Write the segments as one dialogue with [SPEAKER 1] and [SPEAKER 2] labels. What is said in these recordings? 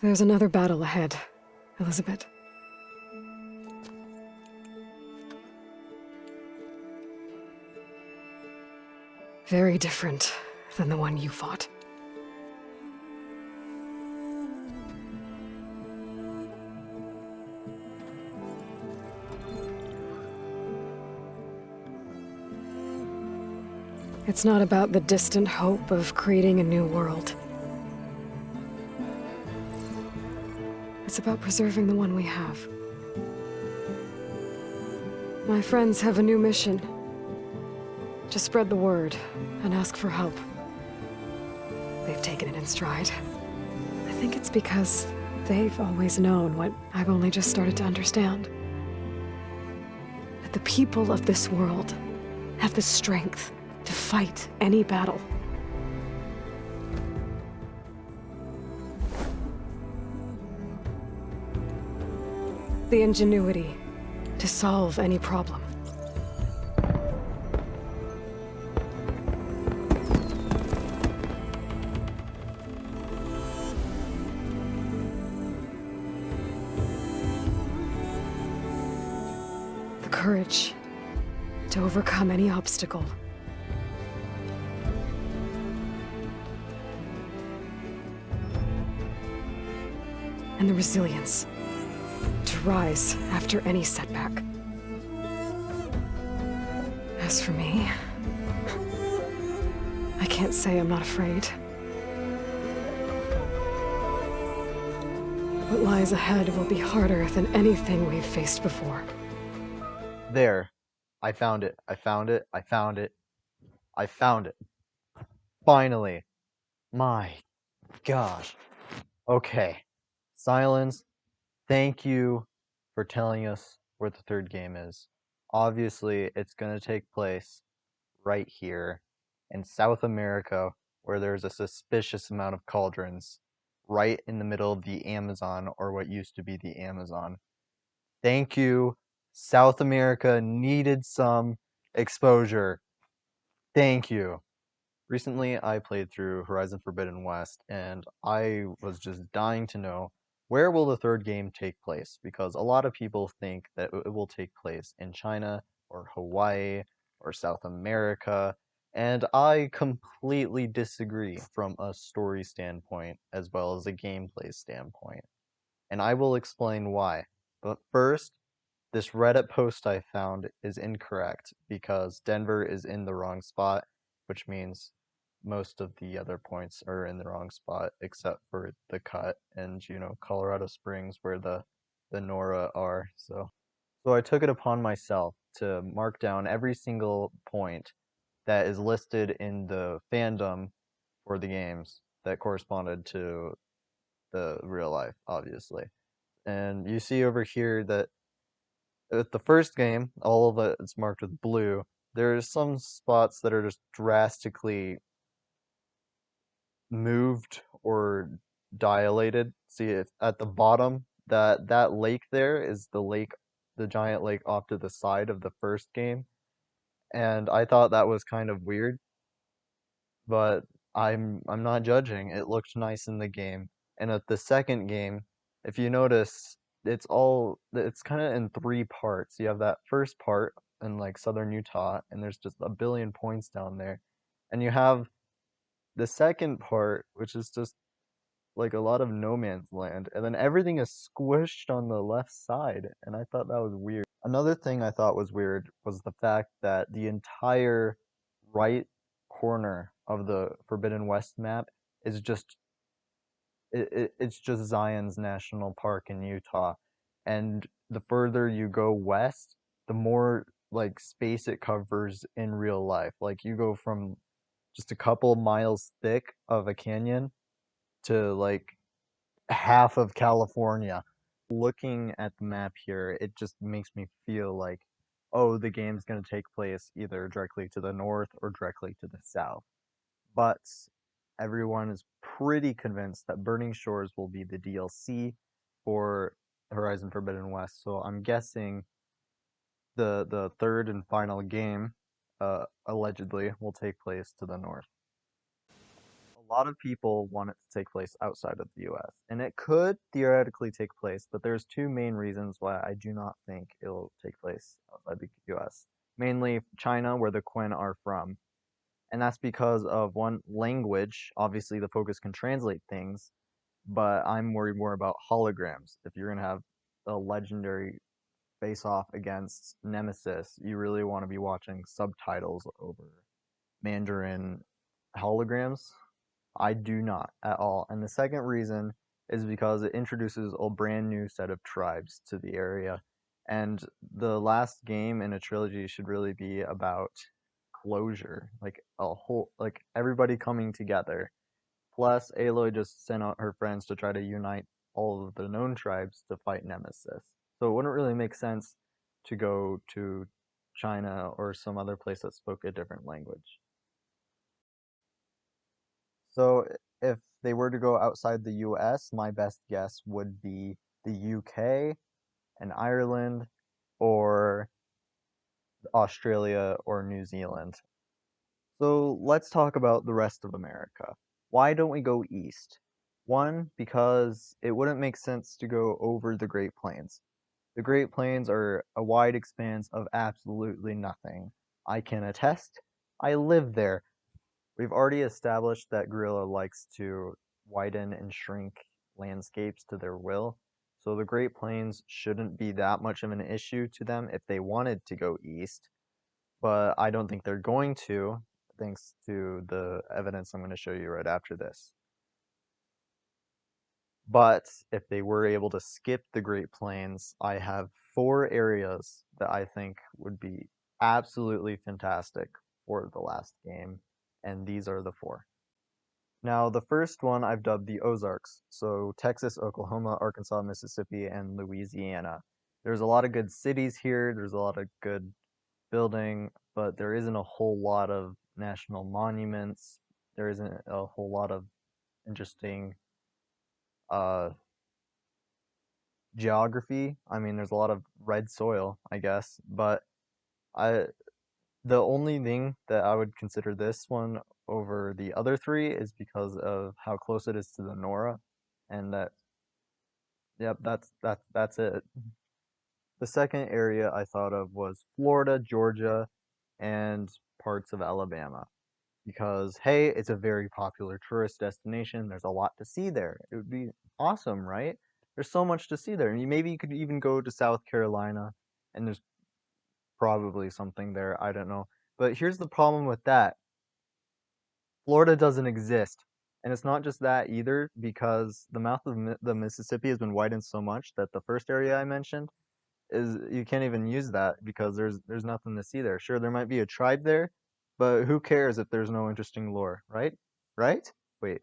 [SPEAKER 1] There's another battle ahead, Elizabeth. Very different than the one you fought. It's not about the distant hope of creating a new world. It's about preserving the one we have. My friends have a new mission. To spread the word and ask for help. They've taken it in stride. I think it's because they've always known what I've only just started to understand. That the people of this world have the strength to fight any battle. The ingenuity to solve any problem. The courage to overcome any obstacle. And the resilience to rise after any setback. As for me, I can't say I'm not afraid. What lies ahead will be harder than anything we've faced before.
[SPEAKER 2] There. I found it. I found it. I found it. I found it. Finally. My gosh. Okay. Silence. Thank you for telling us where the third game is. Obviously, it's going to take place right here in South America, where there's a suspicious amount of cauldrons, right in the middle of the Amazon, or what used to be the Amazon. Thank you. South America needed some exposure. Thank you. Recently, I played through Horizon Forbidden West, and I was just dying to know, where will the third game take place? Because a lot of people think that it will take place in China, or Hawaii, or South America, and I completely disagree from a story standpoint as well as a gameplay standpoint. And I will explain why. But first, this Reddit post I found is incorrect because Denver is in the wrong spot, which means most of the other points are in the wrong spot except for the cut and Colorado Springs where the Nora are. So I took it upon myself to mark down every single point that is listed in the fandom for the games that corresponded to the real life, obviously. And you see over here that with the first game, all of it is marked with blue. There's some spots that are just drastically moved or dilated. See, if at the bottom, that lake there is the giant lake off to the side of the first game, and I thought that was kind of weird, but I'm not judging. It looked nice in the game. And at the second game, if you notice, it's kind of in three parts. You have that first part in like southern Utah, and there's just a billion points down there. And you have the second part, which is just like a lot of no man's land, and then everything is squished on the left side, and I thought that was weird. Another thing I thought was weird was the fact that the entire right corner of the Forbidden West map is it's just Zion's National Park in Utah. And the further you go west, the more like space it covers in real life. Like you go from just a couple miles thick of a canyon to like half of California. Looking at the map here, it just makes me feel like, oh, the game's going to take place either directly to the north or directly to the south. But everyone is pretty convinced that Burning Shores will be the DLC for Horizon Forbidden West, so I'm guessing the third and final game, allegedly, will take place to the north. lot of people want it to take place outside of the US, and it could theoretically take place, but there's two main reasons why I do not think it'll take place outside the US. Mainly China, where the Quen are from, and that's because of one, language. Obviously, the focus can translate things, but I'm worried more about holograms. If you're gonna have a legendary face off against Nemesis, you really want to be watching subtitles over Mandarin holograms. I do not at all. And the second reason is because it introduces a brand new set of tribes to the area. And the last game in a trilogy should really be about closure, like a whole, like everybody coming together. Plus, Aloy just sent out her friends to try to unite all of the known tribes to fight Nemesis. So it wouldn't really make sense to go to China or some other place that spoke a different language. So if they were to go outside the US, my best guess would be the UK and Ireland or Australia or New Zealand. So let's talk about the rest of America. Why don't we go east? One, because it wouldn't make sense to go over the Great Plains. The Great Plains are a wide expanse of absolutely nothing. I can attest, I live there. We've already established that Gorilla likes to widen and shrink landscapes to their will, so the Great Plains shouldn't be that much of an issue to them if they wanted to go east, but I don't think they're going to, thanks to the evidence I'm going to show you right after this. But if they were able to skip the Great Plains, I have 4 areas that I think would be absolutely fantastic for the last game, and these are the 4. Now, the first one I've dubbed the Ozarks, so Texas, Oklahoma, Arkansas, Mississippi, and Louisiana. There's a lot of good cities here, there's a lot of good building, but there isn't a whole lot of national monuments. There isn't a whole lot of interesting uh, geography. I mean, there's a lot of red soil, I guess, but I the only thing that I would consider this one over the other 3 is because of how close it is to the Nora, and that, yep, that's it. The second area I thought of was Florida, Georgia, and parts of Alabama. Because, hey, it's a very popular tourist destination. There's a lot to see there. It would be awesome, right? There's so much to see there. And maybe you could even go to South Carolina, and there's probably something there. I don't know. But here's the problem with that. Florida doesn't exist. And it's not just that either, because the mouth of the Mississippi has been widened so much that the first area I mentioned is you can't even use that because there's nothing to see there. Sure, there might be a tribe there, but who cares if there's no interesting lore, right? Right? Wait,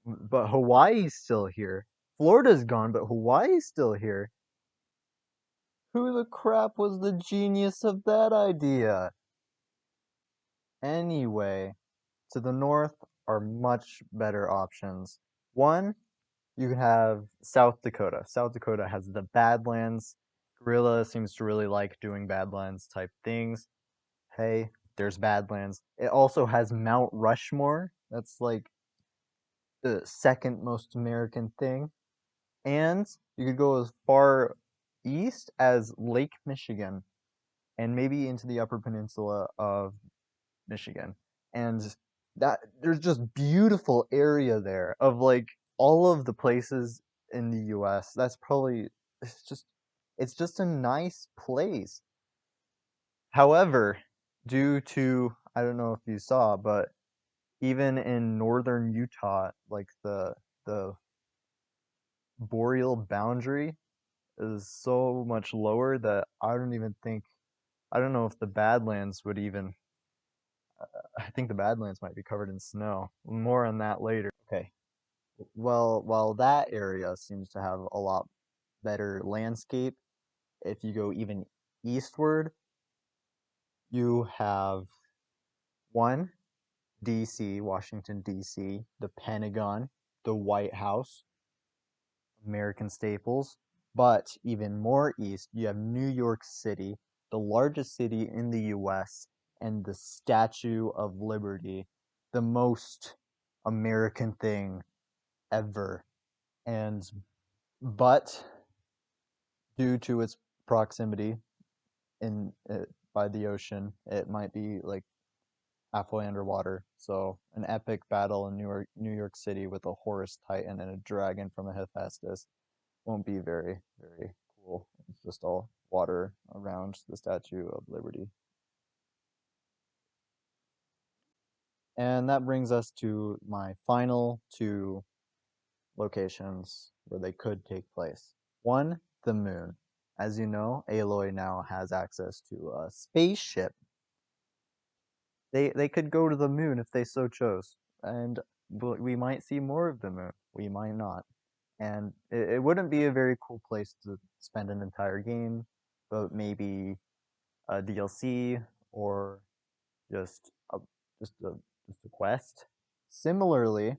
[SPEAKER 2] but Hawaii's still here. Florida's gone, but Hawaii's still here. Who the crap was the genius of that idea? Anyway, to the north are much better options. One, you have South Dakota. South Dakota has the Badlands. Gorilla seems to really like doing Badlands type things. Hey, there's Badlands. It also has Mount Rushmore. That's like the second most American thing. And you could go as far east as Lake Michigan and maybe into the Upper Peninsula of Michigan. And that there's just beautiful area there of like all of the places in the US. That's probably it's just a nice place. However, due to I don't know if you saw, but even in northern Utah, like the boreal boundary is so much lower that I don't know if the Badlands would even I think the Badlands might be covered in snow. More on that later. Okay. Well, while that area seems to have a lot better landscape, if you go even eastward, you have one, DC, Washington, DC, the Pentagon, the White House, American staples. But even more east, you have New York City, the largest city in the US, and the Statue of Liberty, the most American thing ever. But due to its proximity in by the ocean, it might be like halfway underwater. So an epic battle in New York City with a Horus Titan and a dragon from a Hephaestus won't be very cool. It's just all water around the Statue of Liberty. And that brings us to my final two locations where they could take place. One, the moon. As you know, Aloy now has access to a spaceship. They could go to the moon if they so chose, and we might see more of the moon. We might not. And it wouldn't be a very cool place to spend an entire game, but maybe a DLC or just a just a just a quest. Similarly,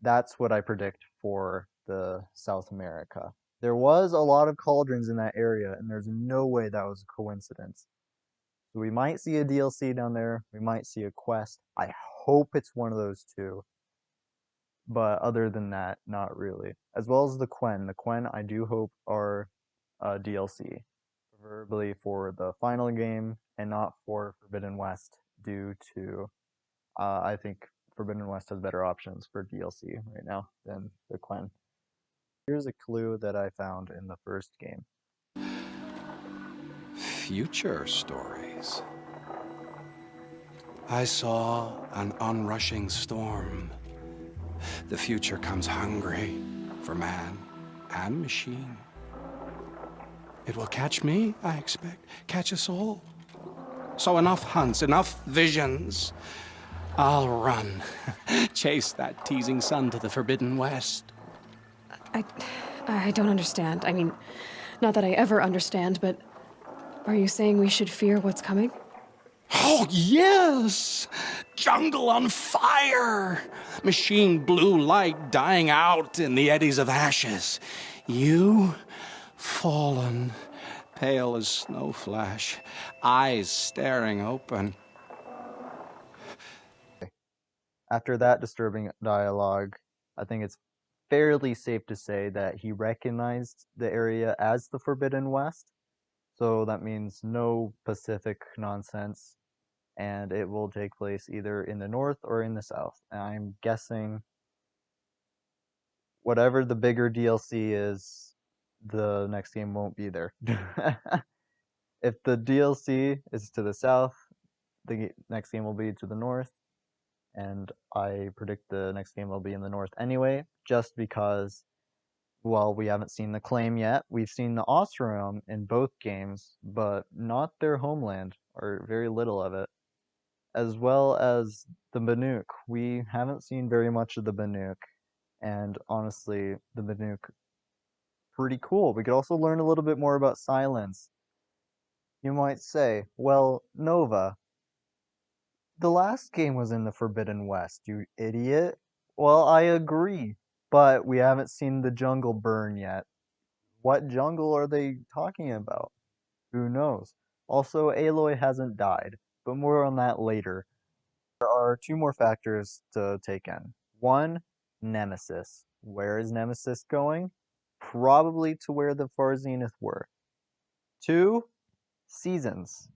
[SPEAKER 2] that's what I predict for the South America. There was a lot of cauldrons in that area, and there's no way that was a coincidence. So we might see a DLC down there. We might see a quest. I hope it's one of those two. But other than that, not really. As well as the Quen. The Quen, I do hope, are DLC. Preferably for the final game and not for Forbidden West, due to I think Forbidden West has better options for DLC right now than the Quen. Here's a clue that I found in the first game.
[SPEAKER 3] Future stories. I saw an onrushing storm. The future comes hungry for man and machine. It will catch me, I expect, catch us all. So enough hunts, enough visions. I'll run, chase that teasing sun to the Forbidden West.
[SPEAKER 1] I don't understand. I mean, not that I ever understand, but are you saying we should fear what's coming?
[SPEAKER 3] Oh, yes! Jungle on fire! Machine blue light dying out in the eddies of ashes. You, fallen, pale as snow flash, eyes staring open.
[SPEAKER 2] After that disturbing dialogue, I think it's fairly safe to say that he recognized the area as the Forbidden West. So that means no Pacific nonsense, and it will take place either in the north or in the south. And I'm guessing whatever the bigger DLC is, the next game won't be there. If the DLC is to the south, the next game will be to the north, and I predict the next game will be in the north anyway, just because, well, we haven't seen the claim yet. We've seen the Osram in both games, but not their homeland, or very little of it. As well as the Banuk. We haven't seen very much of the Banuk, and honestly, the Banuk, pretty cool. We could also learn a little bit more about Silence. You might say, well, Nova, the last game was in the Forbidden West, you idiot. Well, I agree, but we haven't seen the jungle burn yet. What jungle are they talking about? Who knows? Also, Aloy hasn't died, but more on that later. There are two more factors to take in. One, Nemesis. Where is Nemesis going? Probably to where the Far Zenith were. Two, seasons.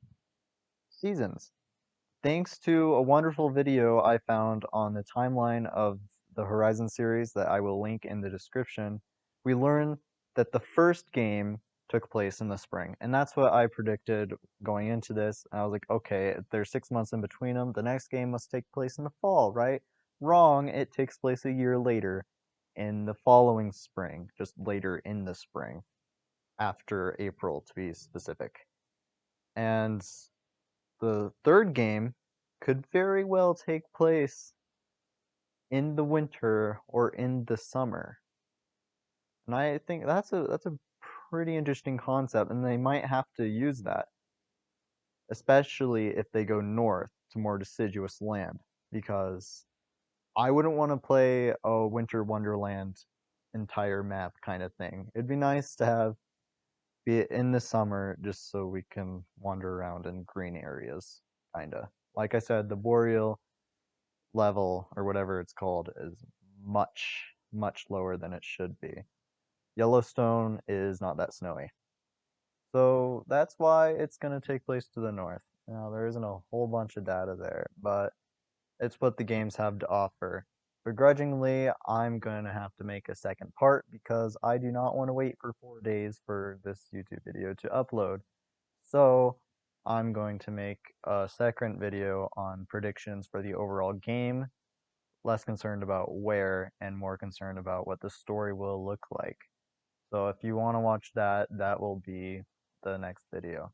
[SPEAKER 2] Seasons. Thanks to a wonderful video I found on the timeline of the Horizon series that I will link in the description, we learn that the first game took place in the spring. And that's what I predicted going into this. And I was like, okay, there's 6 months in between them. The next game must take place in the fall, right? Wrong, it takes place a year later in the following spring, just later in the spring, after April to be specific. And the third game could very well take place in the winter or in the summer. And I think that's a pretty interesting concept, and they might have to use that, especially if they go north to more deciduous land, because I wouldn't want to play a Winter Wonderland entire map kind of thing. It'd be nice to have be it in the summer just so we can wander around in green areas, kinda. Like I said, the Boreal level, or whatever it's called, is much, much lower than it should be. Yellowstone is not that snowy. So that's why it's going to take place to the north. Now, there isn't a whole bunch of data there, but it's what the games have to offer. Begrudgingly, I'm going to have to make a second part because I do not want to wait for 4 days for this YouTube video to upload. So I'm going to make a second video on predictions for the overall game, less concerned about where and more concerned about what the story will look like. So if you want to watch that, that will be the next video.